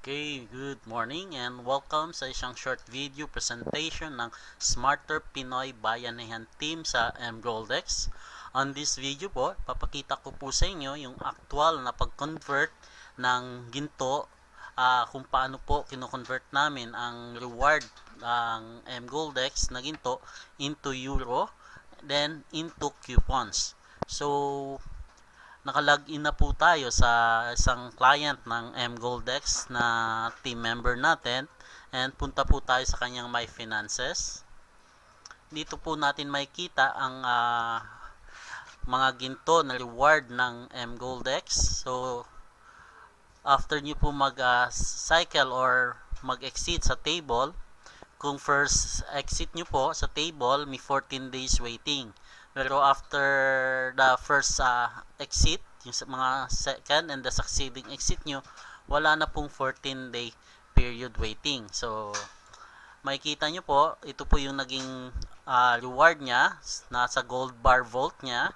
Okay, good morning and welcome sa isang short video presentation ng Smarter Pinoy Bayanihan Team sa mGoldex. On this video po, papakita ko po sa inyo yung actual na pag-convert ng ginto, kung paano po kino-convert namin ang reward ng mGoldex na ginto into euro, then into coupons. So, nakalagin na po tayo sa isang client ng mGoldex na team member natin and punta po tayo sa kanyang My Finances. Dito po natin makikita ang mga ginto na reward ng mGoldex. So, after nyo po mag-cycle or mag-exit sa table, kung first exit nyo po sa table, may 14 days waiting. Pero after the first exit, yung mga second and the succeeding exit nyo, wala na pong 14-day period waiting. So, makikita nyo po, ito po yung naging reward nya, nasa gold bar vault nya,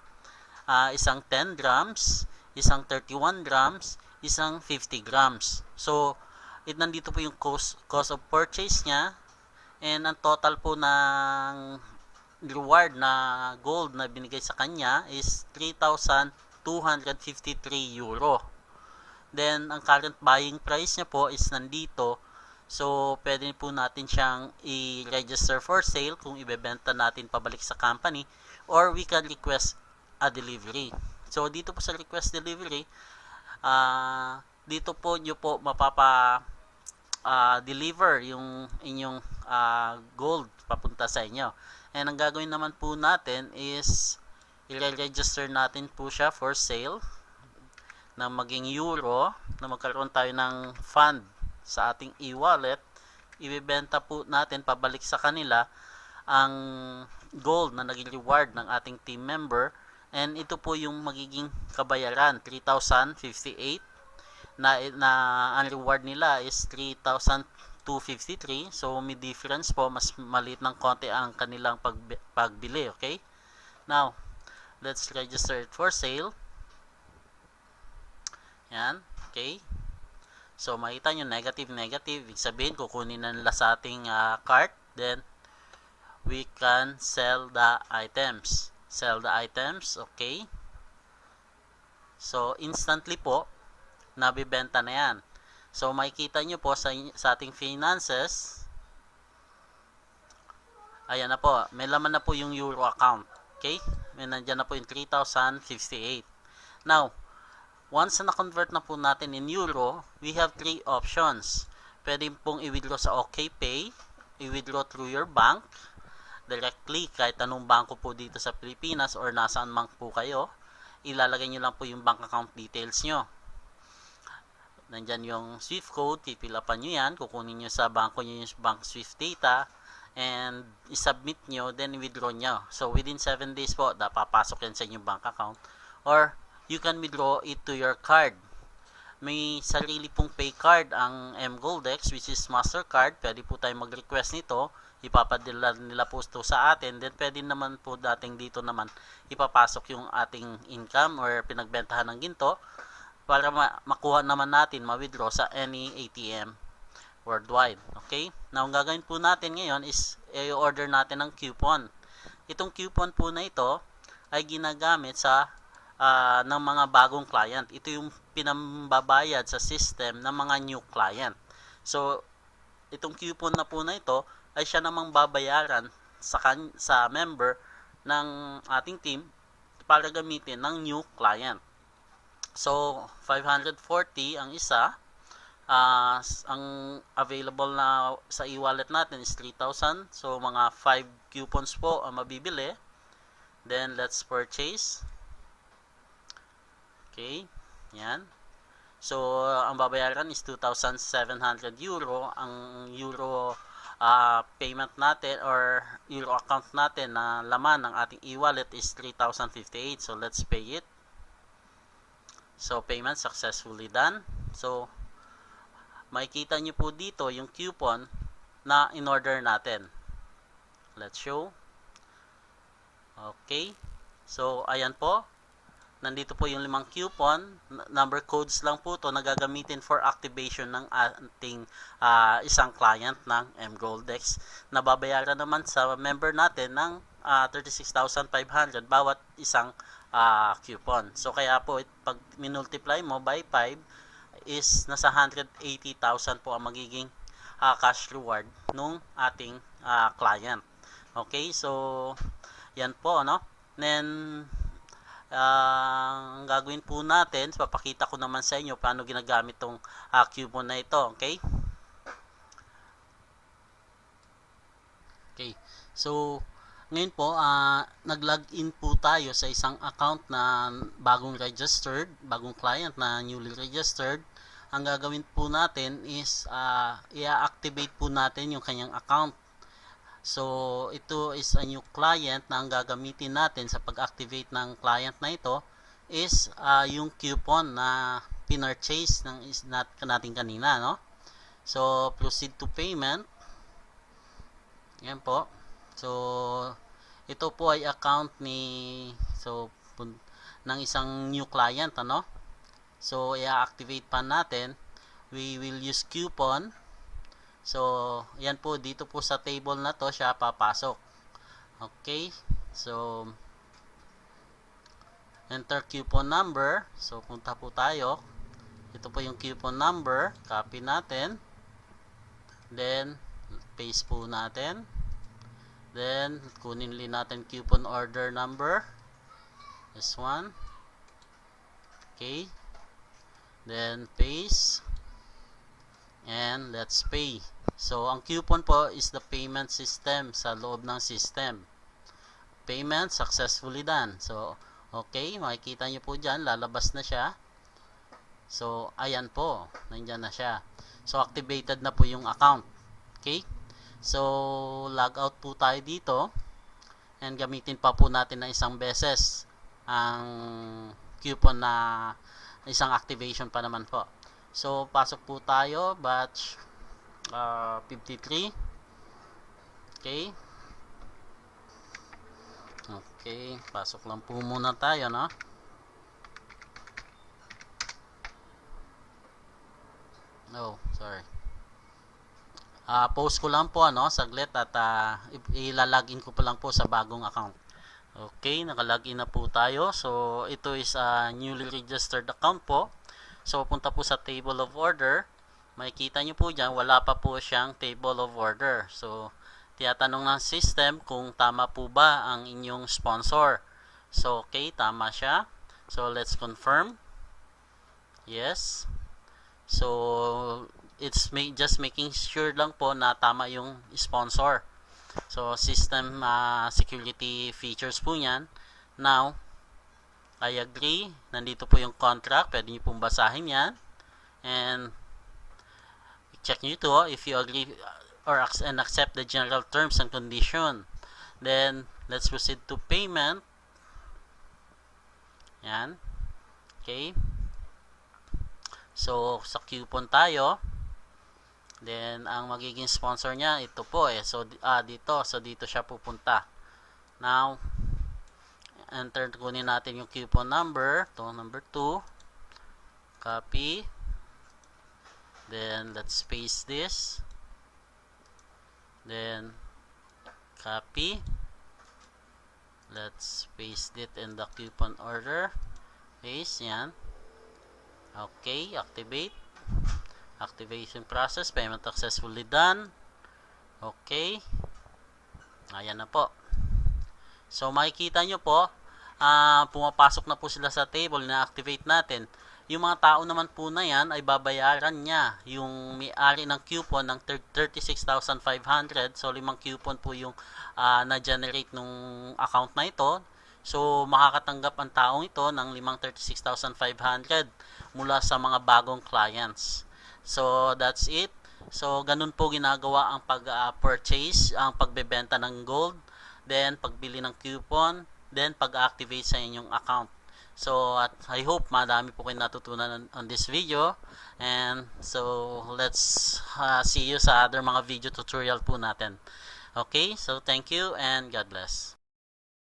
isang 10 grams, isang 31 grams, isang 50 grams. So, nandito po yung cost of purchase nya, and ang total po ng reward na gold na binigay sa kanya is 3,253 euro. Then, ang current buying price niya po is nandito. So, pwede po natin siyang i-register for sale kung ibebenta natin pabalik sa company, or we can request a delivery. So, dito po sa request delivery, dito po nyo po deliver yung inyong gold papunta sa inyo. And ang gagawin naman po natin is i-register natin po siya for sale na maging euro, na magkaroon tayo ng fund sa ating e-wallet. Ibebenta po natin pabalik sa kanila ang gold na naging reward ng ating team member, and ito po yung magiging kabayaran, 3,058 na ang reward nila is 3,253. So may difference po, mas maliit ng konti ang kanilang pagbili. Okay, now let's register it for sale. Yan, okay. So makita nyo, negative, ibig sabihin kukunin na nila sa ating cart, then we can sell the items. Okay. So instantly po nabibenta na yan. So makikita nyo po sa ating finances, ayan na po, may laman na po yung euro account. Okay, may nandyan na po yung 3,058. Now, once na convert na po natin in euro, we have 3 options. Pwede pong i-withdraw sa OKPay, i-withdraw through your bank directly, kahit anong bangko po dito sa Pilipinas or nasaan man po kayo, ilalagay nyo lang po yung bank account details nyo. Nandyan yung Swift code, pipilapan nyo yan, kukunin nyo sa bangko nyo yung bank Swift data, and isubmit nyo, then withdraw nyo. So within 7 days po, papasok yan sa inyong bank account. Or you can withdraw it to your card. May sarili pong pay card ang mGoldex, which is Mastercard. Pwede po tayo mag-request nito, ipapadala nila po ito sa atin, then pwede naman po dating dito naman ipapasok yung ating income or pinagbentahan ng ginto para makuha naman natin, ma-withdraw sa any ATM worldwide. Okay? Now, ang gagawin po natin ngayon is i-order natin ng coupon. Itong coupon po na ito ay ginagamit sa ng mga bagong client. Ito yung pinambabayad sa system ng mga new client. So, itong coupon na po na ito ay siya namang babayaran sa member ng ating team para gamitin ng new client. So, 540 ang isa. Ang available na sa e-wallet natin is 3,000. So, mga 5 coupons po ang mabibili. Then, let's purchase. Okay, yan. So, ang babayaran is 2,700 euro. Ang euro payment natin or euro account natin na laman ng ating e-wallet is 3,058. So, let's pay it. So, payment successfully done. So, makikita nyo po dito yung coupon na in-order natin. Let's show. Okay. So, ayan po. nandito po yung 5 coupon, number codes lang po to na gagamitin for activation ng ating isang client ng mGoldex, na babayaran naman sa member natin ng 36,500 bawat isang coupon. So kaya po pag minultiply mo by 5 is nasa 180,000 po ang magiging cash reward nung ating client. Okay, so yan po, no? Then ang gagawin po natin, papakita ko naman sa inyo paano ginagamit tong coupon na ito. Okay, so ngayon po nag-login po tayo sa isang account na bagong client na newly registered. Ang gagawin po natin is i-activate po natin yung kanyang account. So ito is a new client na ang gagamitin natin sa pag-activate ng client na ito is yung coupon na pinurchase natin kanina, no? So proceed to payment. Yan po. So ito po ay account ng isang new client, ano? So i-activate pa natin. We will use coupon. So yan po, dito po sa table na to siya papasok. Okay, so enter coupon number. So punta po tayo. Ito po yung coupon number, copy natin, then paste po natin, then kunin ulit natin coupon order number, this one. Okay, then paste, and let's pay. So ang coupon po is the payment system sa loob ng system. Payment successfully done. So okay, makikita nyo po dyan, lalabas na siya. So ayan po, nandyan na siya. So activated na po yung account. Okay, so log out po tayo dito, and gamitin pa po natin na isang beses ang coupon na isang activation pa naman po. So pasok po tayo, batch 53. Okay, pasok lang po muna tayo, no? Oh, sorry. Post ko lang po, ano, saglit, at ilalagin ko pa lang po sa bagong account. Okay, nakalagin na po tayo. So ito is a newly registered account po. So punta po sa table of order. Makikita nyo po dyan, wala pa po siyang table of order. So tiyatanong ng system kung tama po ba ang inyong sponsor. So okay, tama siya. So let's confirm. Yes. So it's just making sure lang po na tama yung sponsor. So system security features po yan. Now I agree. Nandito po yung contract, pwede nyo pong basahin yan, and check nyo ito if you agree and accept the general terms and condition. Then let's proceed to payment. Yan. Okay, so sa coupon tayo, then ang magiging sponsor niya ito po so dito siya pupunta. Now enter, kunin natin yung coupon number, to number 2, copy, then let's paste this, then copy, let's paste it in the coupon order, paste, yan. Okay, activation process, payment successfully done. Okay, ayan na po. So makikita nyo po, pumapasok na po sila sa table na activate natin. Yung mga tao naman po na yan ay babayaran niya yung may-ari ng coupon ng 36,500. So 5 coupon po yung na-generate nung account na ito. So makakatanggap ang taong ito ng 36,500 mula sa mga bagong clients. So that's it. So ganun po ginagawa ang pag-purchase, ang pagbebenta ng gold, then pagbili ng coupon, then pag-activate sa inyong account. So I hope madami po kayo natutunan on this video, and so let's see you sa other mga video tutorial po natin. Okay, so thank you and God bless.